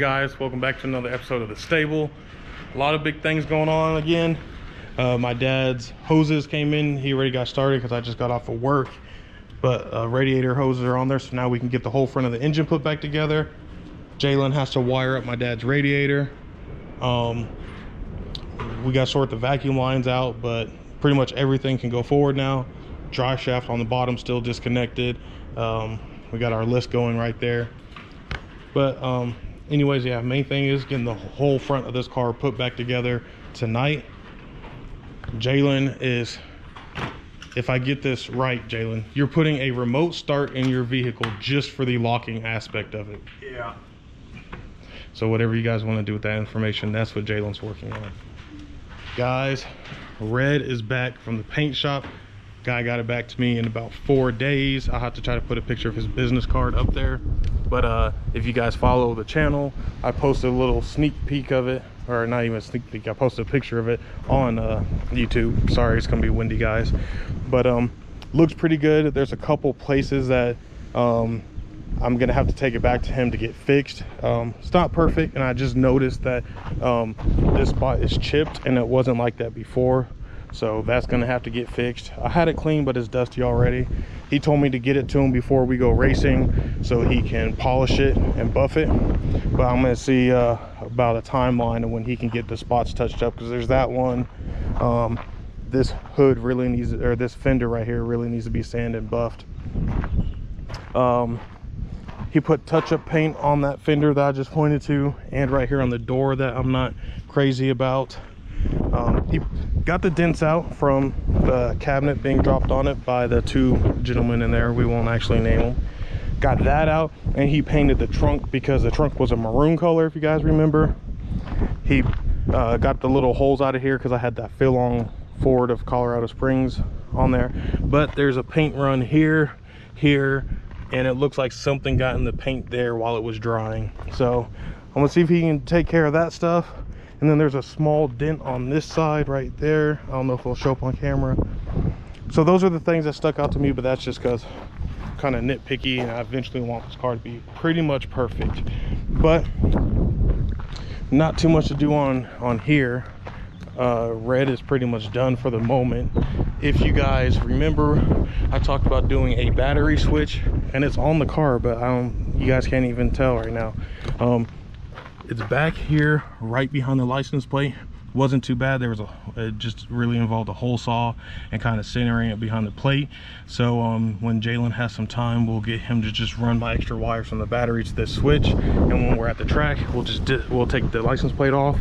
guys, welcome back to another episode of The Stable. A lot of big things going on again. My dad's hoses came in. He already got started because I just got off of work. But radiator hoses are on there, so now we can get the whole front of the engine put back together. Jalen has to wire up my dad's radiator. We got to sort the vacuum lines out, but pretty much everything can go forward now. Drive shaft on the bottom still disconnected. We got our list going right there. But anyways, yeah, main thing is getting the whole front of this car put back together tonight. Jalen is, if I get this right, Jalen, you're putting a remote start in your vehicle just for the locking aspect of it. Yeah. So whatever you guys want to do with that information, that's what Jalen's working on. Guys, Red is back from the paint shop. Guy got it back to me in about 4 days. I'll have to try to put a picture of his business card up there. But if you guys follow the channel, I posted a little sneak peek of it, or not even a sneak peek, I posted a picture of it on YouTube. Sorry, it's gonna be windy, guys. But looks pretty good. There's a couple places that I'm gonna have to take it back to him to get fixed. It's not perfect, and I just noticed that this spot is chipped and it wasn't like that before. So that's gonna have to get fixed. I had it clean, but it's dusty already. He told me to get it to him before we go racing so he can polish it and buff it. But I'm gonna see about a timeline of when he can get the spots touched up, because there's that one. This hood really needs, or this fender right here really needs to be sanded and buffed. He put touch-up paint on that fender that I just pointed to, and right here on the door that I'm not crazy about. He got the dents out from the cabinet being dropped on it by the two gentlemen in there. We won't actually name them. Got that out, and he painted the trunk because the trunk was a maroon color, if you guys remember. He got the little holes out of here because I had that fill-on Ford of Colorado Springs on there. But there's a paint run here, and it looks like something got in the paint there while it was drying. So I'm gonna see if he can take care of that stuff. And then there's a small dent on this side right there. I don't know if it'll show up on camera. So those are the things that stuck out to me, but that's just because I'm kind of nitpicky, and I eventually want this car to be pretty much perfect. But not too much to do on here. Red is pretty much done for the moment. If you guys remember, I talked about doing a battery switch, and it's on the car, but you guys can't even tell right now. It's back here right behind the license plate. Wasn't too bad. There was it just really involved a hole saw and kind of centering it behind the plate. So when Jalen has some time, we'll get him to just run my extra wires from the battery to this switch, and when we're at the track, we'll take the license plate off,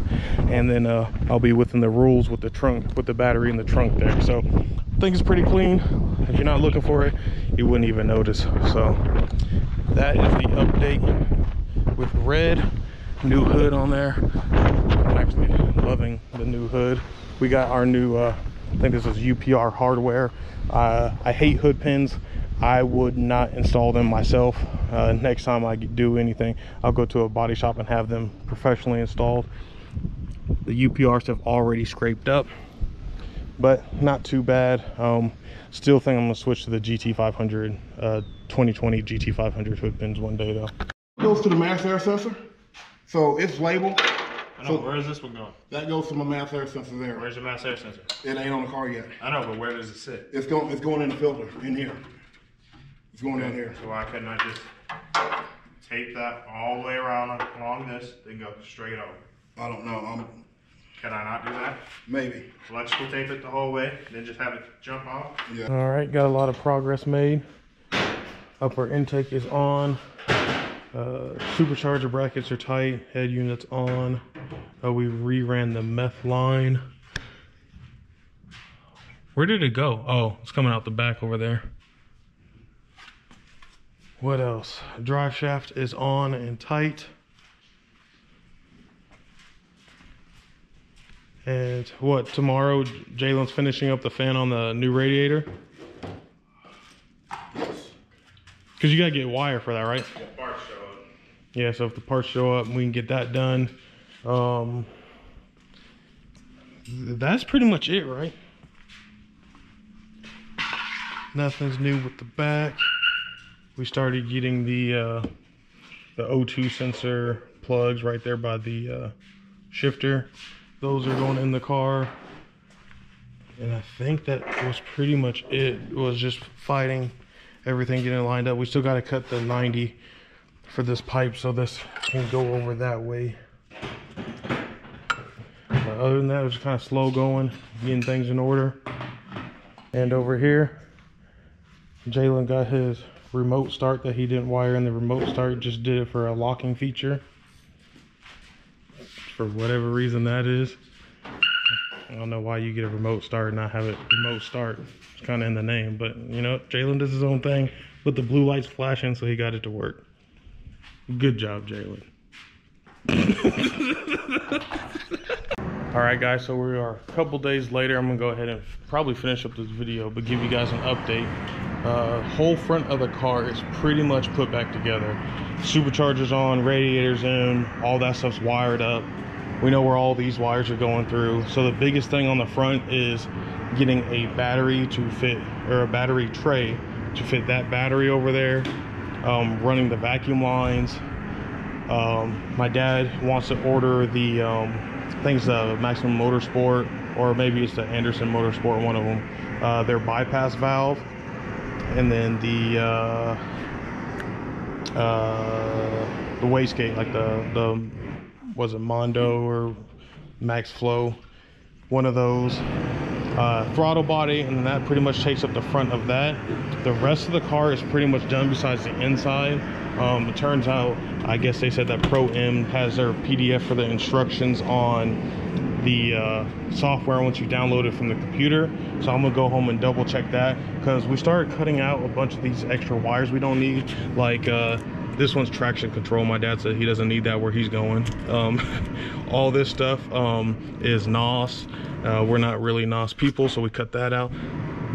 and then I'll be within the rules with the trunk, with the battery in the trunk there. So I think it's pretty clean. If you're not looking for it, you wouldn't even notice. So that is the update with Red. New hood on there. I'm actually loving the new hood. We got our new I think this is UPR hardware. I hate hood pins. I would not install them myself. Next time I do anything, I'll go to a body shop and have them professionally installed. The UPR stuff already scraped up, but not too bad. Still think I'm gonna switch to the GT500 2020 GT500 hood pins one day though. Goes to the mass air sensor. So it's labeled. I know, where is this one going? That goes to my mass air sensor there. Where's your mass air sensor? It ain't on the car yet. I know, but where does it sit? It's going in the filter in here. It's going down here. So why couldn't I just tape that all the way around along this, then go straight over? I don't know. Can I not do that? Maybe. Electrical tape it the whole way, then just have it jump off? Yeah. All right, got a lot of progress made. Upper intake is on. Supercharger brackets are tight. Head units on. We reran the meth line. Where did it go? Oh, it's coming out the back over there. What else? Drive shaft is on and tight. And what, tomorrow Jalen's finishing up the fan on the new radiator? Because you gotta get wire for that, right? Yeah, parts show up. Yeah, so if the parts show up, we can get that done. That's pretty much it, right? Nothing's new with the back. We started getting the O2 sensor plugs right there by the shifter. Those are going in the car. And I think that was pretty much it. It was just fighting everything, getting lined up. We still got to cut the 90 for this pipe so this can go over that way. But other than that, it was kind of slow going, getting things in order. And over here, Jalen got his remote start that he didn't wire in the remote start, just did it for a locking feature. For whatever reason that is. I don't know why you get a remote start and not have it remote start. It's kind of in the name, but you know, Jalen does his own thing with the blue lights flashing, so he got it to work. Good job, Jalen. All right, guys, so we are a couple days later. I'm gonna go ahead and probably finish up this video, but give you guys an update. Whole front of the car is pretty much put back together. Superchargers on, radiators in, all that stuff's wired up. We know where all these wires are going through. So the biggest thing on the front is getting a battery to fit, or a battery tray to fit that battery over there. Running the vacuum lines. My dad wants to order the, I think it's the Maximum Motorsport, or maybe it's the Anderson Motorsport, one of them. Their bypass valve, and then the wastegate, like the was it Mondo or Max Flow, one of those. Throttle body, and then that pretty much takes up the front of that. The rest of the car is pretty much done besides the inside. It turns out, I guess they said that Pro M has their PDF for the instructions on the software once you download it from the computer. So I'm gonna go home and double check that, because we started cutting out a bunch of these extra wires we don't need. Like this one's traction control. My dad said he doesn't need that where he's going. All this stuff is NOS. We're not really NOS people, so we cut that out.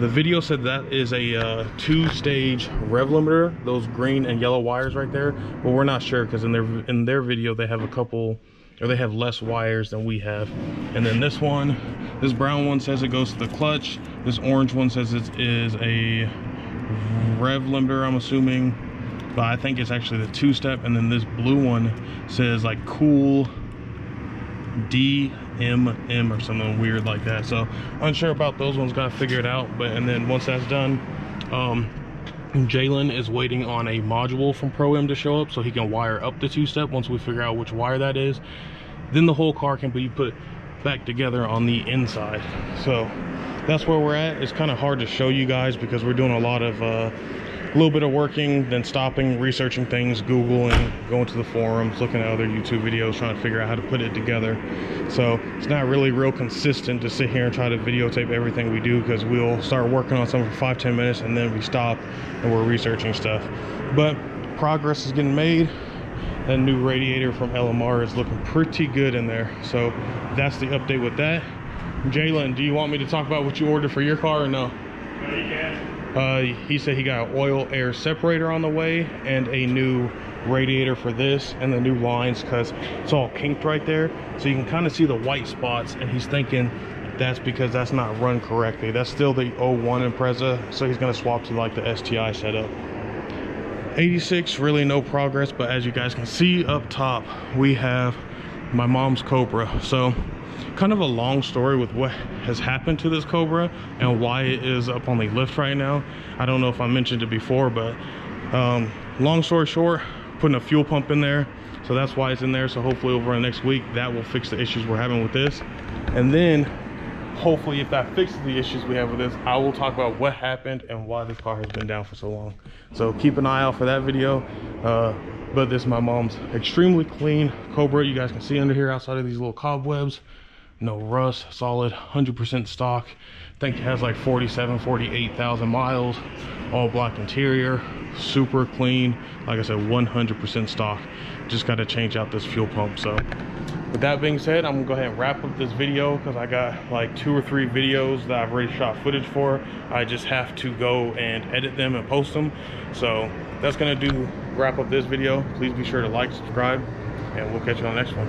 The video said that is a two-stage rev limiter, those green and yellow wires right there, but we're not sure, because in their video they have a couple, or they have less wires than we have. And then this one, this brown one says it goes to the clutch. This orange one says it is a rev limiter, I'm assuming, but I think it's actually the two-step. And then this blue one says like cool DMM or something weird like that. So unsure about those ones, gotta figure it out. But and then once that's done, Jalen is waiting on a module from Pro M to show up so he can wire up the two-step. Once we figure out which wire that is, then the whole car can be put back together on the inside. So that's where we're at. It's kind of hard to show you guys because we're doing a lot of a little bit of working, then stopping, researching things, Googling, going to the forums, looking at other YouTube videos, trying to figure out how to put it together. So it's not really real consistent to sit here and try to videotape everything we do, because we'll start working on something for 5-10 minutes and then we stop and we're researching stuff. But progress is getting made. That new radiator from LMR is looking pretty good in there. So that's the update with that. Jalen, do you want me to talk about what you ordered for your car or no? No, you can. He said he got an oil air separator on the way and a new radiator for this, and the new lines, because it's all kinked right there, so you can kind of see the white spots, and he's thinking that's because that's not run correctly. That's still the 01 Impreza, so he's going to swap to like the STI setup. 86, really no progress, but as you guys can see up top, we have my mom's Cobra. So kind of a long story with what has happened to this Cobra and why it is up on the lift right now. I don't know if I mentioned it before, but long story short, putting a fuel pump in there, so that's why it's in there. So hopefully over the next week that will fix the issues we're having with this, and then hopefully if that fixes the issues we have with this, I will talk about what happened and why this car has been down for so long. So keep an eye out for that video. But this is my mom's extremely clean Cobra. You guys can see under here, outside of these little cobwebs, no rust, solid 100% stock. I think it has like 48,000 miles, all black interior, super clean. Like I said, 100% stock. Just got to change out this fuel pump. So with that being said, I'm gonna go ahead and wrap up this video, because I got like 2 or 3 videos that I've already shot footage for. I just have to go and edit them and post them. So that's gonna wrap up this video. Please be sure to like, subscribe, and we'll catch you on the next one.